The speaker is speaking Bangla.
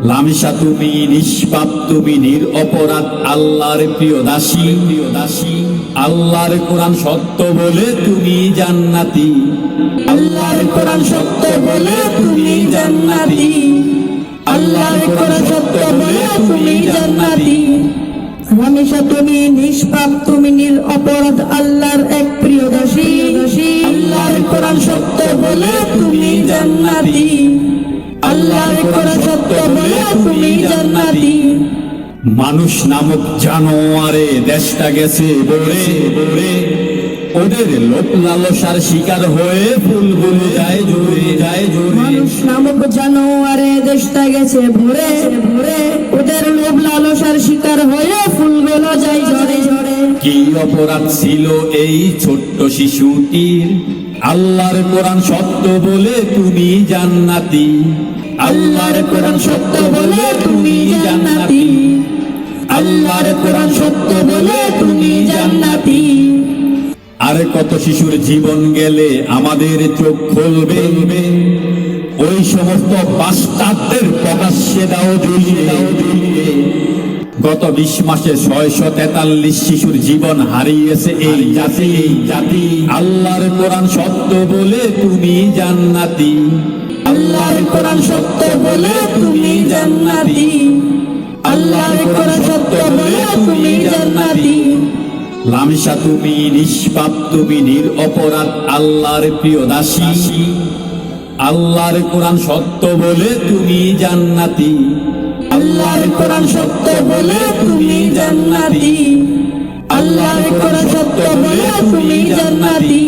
লামিশা তুমি নিষ্পাপ, তুমি নিরপরাধ, আল্লাহর প্রিয় দাসী। আল্লাহর কোরআন সত্য বলে তুমি জান্নাতি। আল্লাহর কোরআন সত্য বলে তুমি জান্নাতি। আল্লাহর কোরআন সত্য বলে তুমি জান্নাতি। লামিশা তুমি নিষ্পাপ, তুমি নিরপরাধ, আল্লাহর এক প্রিয় দাসী। আল্লাহর কোরআন সত্য বলে তুমি জান্নাতি। আল্লাহর কোরআন সত্য বলে তুমি জান্নাতি। মানুষ নামক জানোয়ারে দেশটা গেছে ভরে, ওদের লোক লালসার শিকার হয়ে ফুলগুলো যায় জোরে, মানুষ নামক জানোয়ারে দেশটা গেছে ভরে, ওদের লোভ লালসার শিকার হয়ে ফুলগুলো যায় ঝরে। কি অপরাধ ছিল এই ছোট্ট শিশুটির? আল্লাহর কোরআন সত্য বলে তুমি জান্নাতি। আল্লাহর কোরআন সত্য বলে তুমি জান্নাতি। আল্লাহর কোরআন সত্য বলে তুমি জান্নাতি। আর কত শিশুর জীবন গেলে আমাদের চোখ খুলবে? ওই সমস্ত বাস্টারদের প্রকাশ্যে দাও জ্বলিয়ে। গত 20 মাসে 643 শিশুর জীবন হারিয়েছে এই জাতি। আল্লাহর কোরআন সত্য বলে তুমি জান্নাতি। আল্লাহর কোরআন সত্য বলে তুমি জান্নাতি। আল্লাহর কোরআন সত্য বলে তুমি জান্নাতি। লামিশা তুমি নিষ্পাপ, তুমি নিরপরাধ, আল্লাহর প্রিয় দাসী। আল্লাহর কোরআন সত্য বলে তুমি জান্নাতি। আল্লাহর কোরআন সত্য বলে তুমি জান্নাতি। আল্লাহর কোরআন সত্য বলে তুমি জান্নাতি।